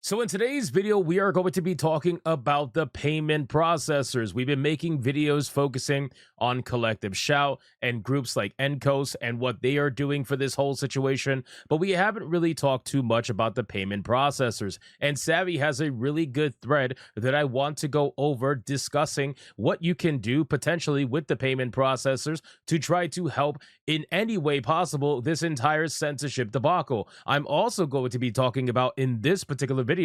So in today's video, we are going to be talking about the payment processors. We've been making videos focusing on Collective Shout and groups like Encos and what they are doing for this whole situation, but we haven't really talked too much about the payment processors. And Savvy has a really good thread that I want to go over discussing what you can do potentially with the payment processors to try to help in any way possible this entire censorship debacle. I'm also going to be talking about in this particular video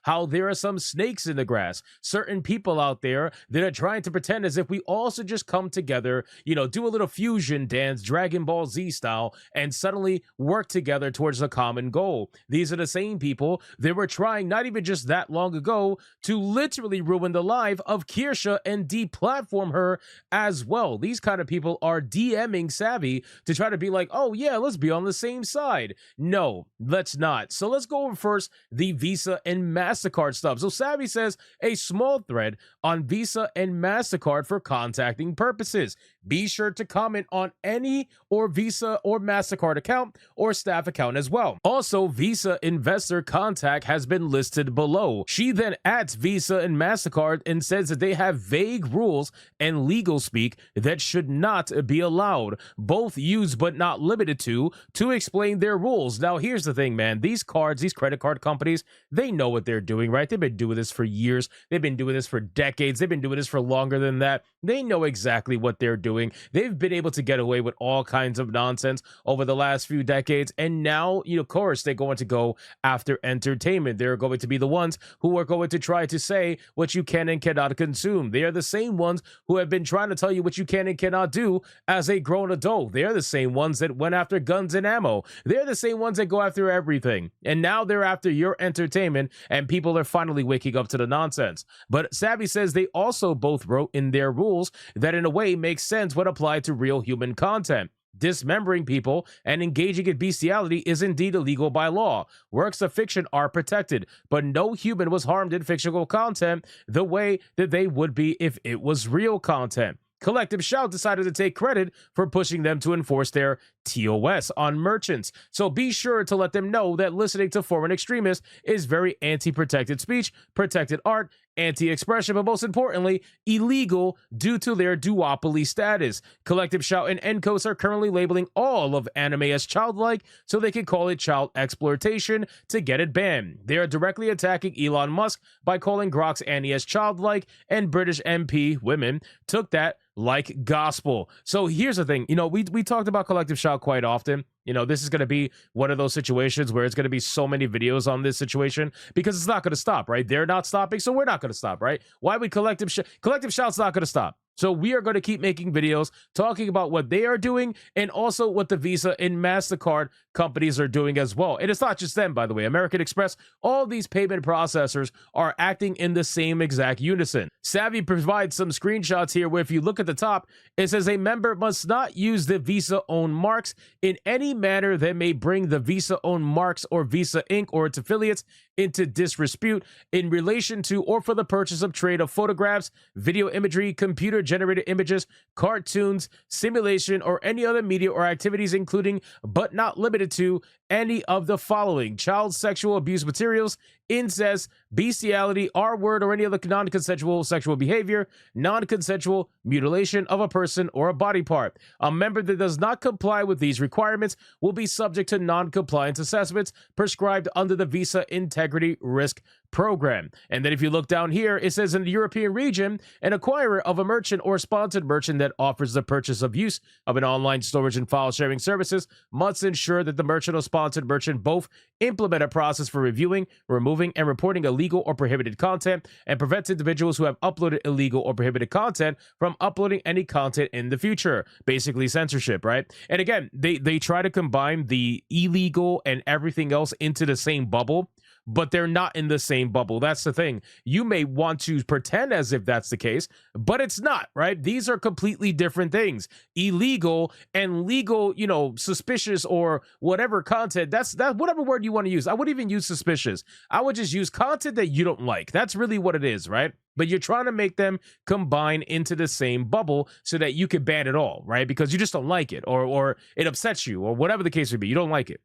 how there are some snakes in the grass, certain people out there that are trying to pretend as if we all should just come together, do a little fusion dance, Dragon Ball Z style, and suddenly work together towards a common goal. These are the same people that were trying not even just that long ago to literally ruin the life of Kirsha and deplatform her as well. These kind of people are DMing Savvy to try to be like, oh yeah, let's be on the same side. No, let's not. So let's go over first the Visa and Mastercard stuff. So Savvy says a small thread on Visa and Mastercard for contacting purposes. Be sure to comment on any or Visa or Mastercard account or staff account as well. Also, Visa investor contact has been listed below. She then adds Visa and Mastercard and says that they have vague rules and legal speak that should not be allowed, both used but not limited to explain their rules. Now, here's the thing, man. These credit card companies, they know what they're doing, right? They've been doing this for years. They've been doing this for decades. They've been doing this for longer than that. They know exactly what they're doing. They've been able to get away with all kinds of nonsense over the last few decades. And now, of course, they're going to go after entertainment. They're going to be the ones who are going to try to say what you can and cannot consume. They are the same ones who have been trying to tell you what you can and cannot do as a grown adult. They're the same ones that went after guns and ammo. They're the same ones that go after everything. And now they're after your entertainment, and people are finally waking up to the nonsense. But Savvy says they also both wrote in their rules that in a way makes sense when applied to real human content. Dismembering people and engaging in bestiality is indeed illegal by law. Works of fiction are protected, but no human was harmed in fictional content the way that they would be if it was real content. Collective Shout decided to take credit for pushing them to enforce their TOS on merchants. So be sure to let them know that listening to foreign extremists is very anti-protected speech, protected art, anti-expression, but most importantly, illegal due to their duopoly status. Collective Shout and Encos are currently labeling all of anime as childlike so they can call it child exploitation to get it banned. They are directly attacking Elon Musk by calling Grok's Annie as childlike, and British MP women took that like gospel. So here's the thing, we talked about Collective Shout quite often. This is going to be one of those situations where it's going to be so many videos on this situation because it's not going to stop, right? They're not stopping, so we're not going to stop, right? Why would Collective Shout's not going to stop? So we are going to keep making videos talking about what they are doing and also what the Visa and MasterCard companies are doing as well. And it's not just them, by the way. American Express, all these payment processors are acting in the same exact unison. Savvy provides some screenshots here where if you look at the top, it says a member must not use the Visa-owned marks in any manner that may bring the Visa-owned marks or Visa Inc. or its affiliates into disrepute in relation to or for the purchase of trade of photographs, video imagery, computer-generated images, cartoons, simulation, or any other media or activities including, but not limited to, any of the following: child sexual abuse materials, incest, bestiality, R-word, or any other non-consensual sexual behavior, non-consensual mutilation of a person or a body part. A member that does not comply with these requirements will be subject to non-compliance assessments prescribed under the Visa Integrity Risk Program. And then if you look down here, it says in the European region, an acquirer of a merchant or sponsored merchant that offers the purchase of use of an online storage and file sharing services must ensure that the merchant or sponsored merchant both implement a process for reviewing, removing, and reporting illegal or prohibited content and prevents individuals who have uploaded illegal or prohibited content from uploading any content in the future. Basically censorship, right? And again, they try to combine the illegal and everything else into the same bubble, but they're not in the same bubble. That's the thing. You may want to pretend as if that's the case, but it's not, right? These are completely different things. Illegal and legal, suspicious or whatever content, that's whatever word you want to use. I wouldn't even use suspicious. I would just use content that you don't like. That's really what it is, right? But you're trying to make them combine into the same bubble so that you can ban it all, right? Because you just don't like it or it upsets you or whatever the case would be. You don't like it.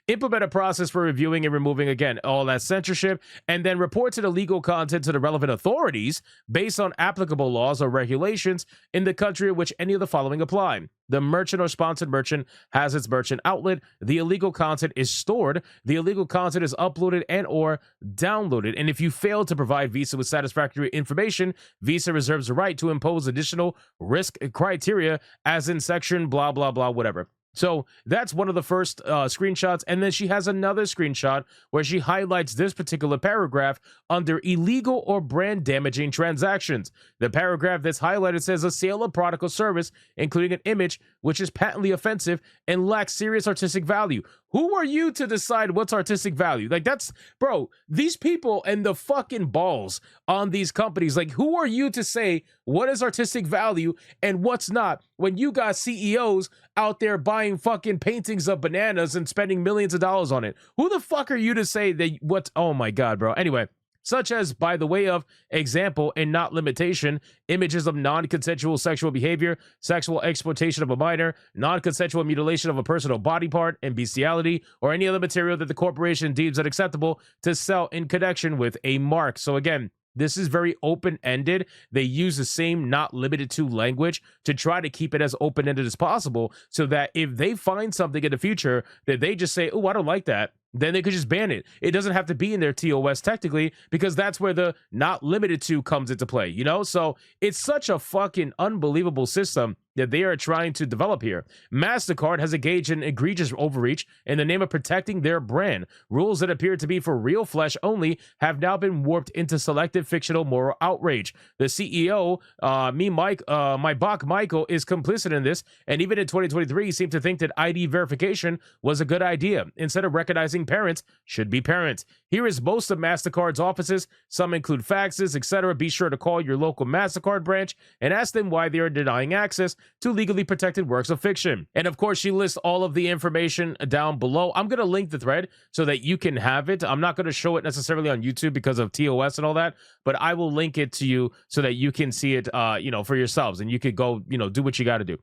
Implement a process for reviewing and removing, again, all that censorship, and then report to the legal content to the relevant authorities based on applicable laws or regulations in the country in which any of the following apply. The merchant or sponsored merchant has its merchant outlet. The illegal content is stored. The illegal content is uploaded and or downloaded. And if you fail to provide Visa with satisfactory information, Visa reserves the right to impose additional risk criteria as in section blah, blah, blah, whatever. So that's one of the first screenshots. And then she has another screenshot where she highlights this particular paragraph under illegal or brand damaging transactions. The paragraph that's highlighted says a sale of product or service, including an image, which is patently offensive and lacks serious artistic value. Who are you to decide what's artistic value? Like, that's, bro, these people and the fucking balls on these companies, like, who are you to say what is artistic value and what's not when you got CEOs out there buying fucking paintings of bananas and spending millions of dollars on it? Who the fuck are you to say that what? Oh my God, bro. Anyway, such as, by the way of example and not limitation, images of non-consensual sexual behavior, sexual exploitation of a minor, non-consensual mutilation of a personal body part, and bestiality, or any other material that the corporation deems unacceptable to sell in connection with a mark. So again, this is very open-ended. They use the same not limited to language to try to keep it as open-ended as possible so that if they find something in the future that they just say, oh, I don't like that, then they could just ban it. It doesn't have to be in their TOS technically, because that's where the not limited to comes into play, you know? So it's such a fucking unbelievable system that they are trying to develop here. Mastercard has engaged in egregious overreach in the name of protecting their brand. Rules that appear to be for real flesh only have now been warped into selective fictional moral outrage. The CEO, my Bach Michael, is complicit in this, and even in 2023, he seemed to think that ID verification was a good idea. Instead of recognizing parents should be parents. Here is most of Mastercard's offices. Some include faxes, etc. Be sure to call your local Mastercard branch and ask them why they are denying access to legally protected works of fiction. And of course, she lists all of the information down below. I'm going to link the thread so that you can have it. I'm not going to show it necessarily on YouTube because of TOS and all that, but I will link it to you so that you can see it, for yourselves, and you could go, do what you got to do.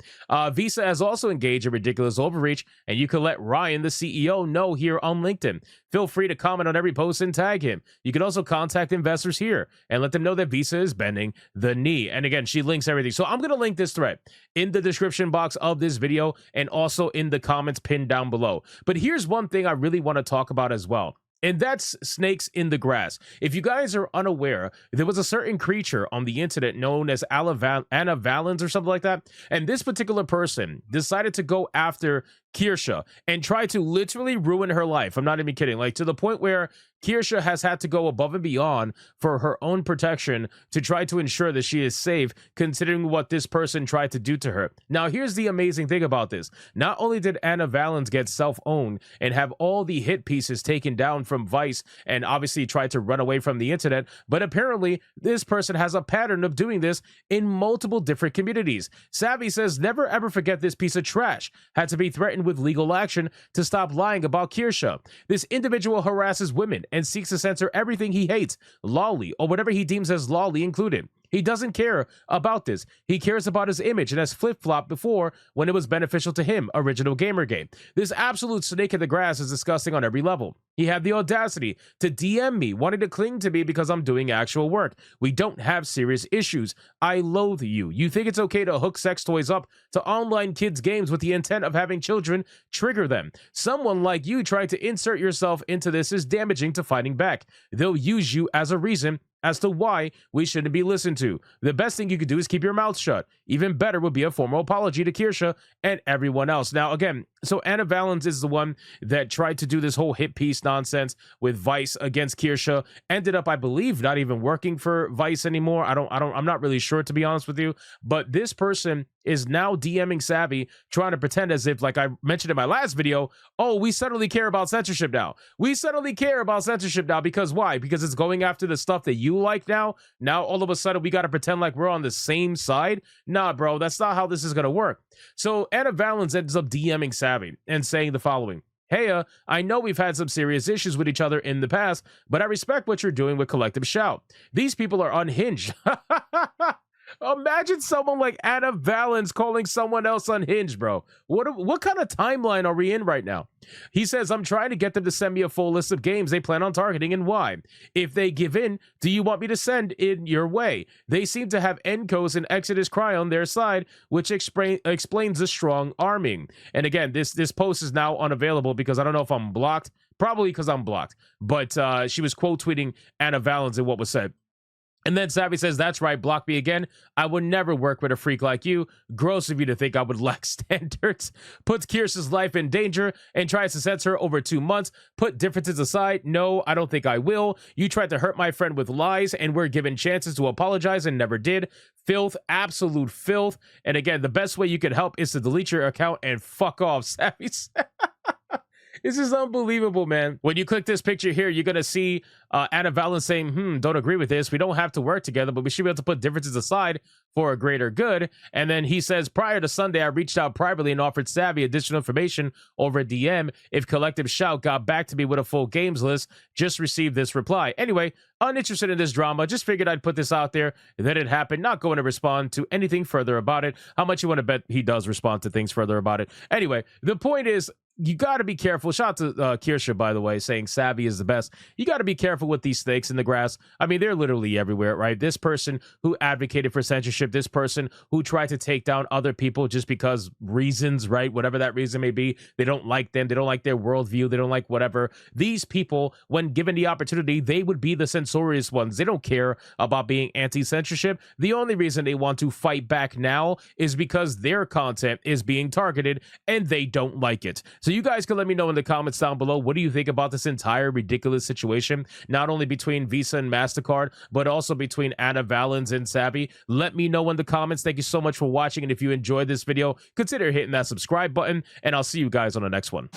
Visa has also engaged in ridiculous overreach, and you can let Ryan, the CEO, know here on LinkedIn. Feel free to comment on every post and tag him. You can also contact investors here and let them know that Visa is bending the knee. And again, she links everything. So I'm going to link this thread in the description box of this video and also in the comments pinned down below. But here's one thing I really want to talk about as well. And that's snakes in the grass. If you guys are unaware, there was a certain creature on the internet known as Anna Valens or something like that. And this particular person decided to go after Kirsha and try to literally ruin her life. I'm not even kidding. Like, to the point where Kirsha has had to go above and beyond for her own protection to try to ensure that she is safe, considering what this person tried to do to her. Now, here's the amazing thing about this. Not only did Anna Valens get self-owned and have all the hit pieces taken down from Vice and obviously tried to run away from the internet, but apparently this person has a pattern of doing this in multiple different communities. Savvy says, never ever forget this piece of trash. Had to be threatened with legal action to stop lying about Kirsha. This individual harasses women and seeks to censor everything he hates, lolly, or whatever he deems as lolly included. He doesn't care about this. He cares about his image and has flip-flopped before when it was beneficial to him, original Gamergate. This absolute snake in the grass is disgusting on every level. He had the audacity to DM me, wanting to cling to me because I'm doing actual work. We don't have serious issues. I loathe you. You think it's okay to hook sex toys up to online kids' games with the intent of having children trigger them. Someone like you trying to insert yourself into this is damaging to fighting back. They'll use you as a reason as to why we shouldn't be listened to. The best thing you could do is keep your mouth shut. Even better would be a formal apology to Kirsha and everyone else. Now, again, so Anna Valens is the one that tried to do this whole hit piece nonsense with Vice against Kirsha. Ended up, I believe, not even working for Vice anymore. I'm not really sure, to be honest with you. But this person is now DMing Savvy, trying to pretend as if, like I mentioned in my last video, oh, we suddenly care about censorship now. We suddenly care about censorship now because why? Because it's going after the stuff that you like now? Now, all of a sudden, we got to pretend like we're on the same side? Nah, bro, that's not how this is going to work. So Anna Valens ends up DMing Savvy and saying the following. Hey, I know we've had some serious issues with each other in the past, but I respect what you're doing with Collective Shout. These people are unhinged. Imagine someone like Anna Valens calling someone else unhinged, bro. What kind of timeline are we in right now? He says, I'm trying to get them to send me a full list of games they plan on targeting and why. If they give in, do you want me to send in your way? They seem to have Encos and Exodus Cry on their side, which explains the strong arming. And again, this post is now unavailable because I don't know if I'm blocked. Probably because I'm blocked. But she was quote tweeting Anna Valens and what was said. And then Savvy says, that's right, block me again. I would never work with a freak like you. Gross of you to think I would lack standards. Puts Kirsten's life in danger and tries to censor her over 2 months. Put differences aside. No, I don't think I will. You tried to hurt my friend with lies and we're given chances to apologize and never did. Filth, absolute filth. And again, the best way you can help is to delete your account and fuck off, Savvy said. This is unbelievable, man. When you click this picture here, you're going to see Anna Valens saying, don't agree with this. We don't have to work together, but we should be able to put differences aside for a greater good. And then he says, prior to Sunday, I reached out privately and offered Savvy additional information over a DM. If Collective Shout got back to me with a full games list, just received this reply. Anyway, uninterested in this drama, just figured I'd put this out there. Then it happened, not going to respond to anything further about it. How much you want to bet he does respond to things further about it? Anyway, the point is, you got to be careful. Shout out to Kirsha, by the way, saying Savvy is the best. You got to be careful with these snakes in the grass. I mean, they're literally everywhere, right? This person who advocated for censorship, this person who tried to take down other people just because reasons, right? Whatever that reason may be, they don't like them. They don't like their worldview. They don't like whatever. These people, when given the opportunity, they would be the censorious ones. They don't care about being anti-censorship. The only reason they want to fight back now is because their content is being targeted and they don't like it. So you guys can let me know in the comments down below, what do you think about this entire ridiculous situation, not only between Visa and Mastercard, but also between Anna Valens and Savvy? Let me know in the comments. Thank you so much for watching, and if you enjoyed this video, consider hitting that subscribe button, and I'll see you guys on the next one.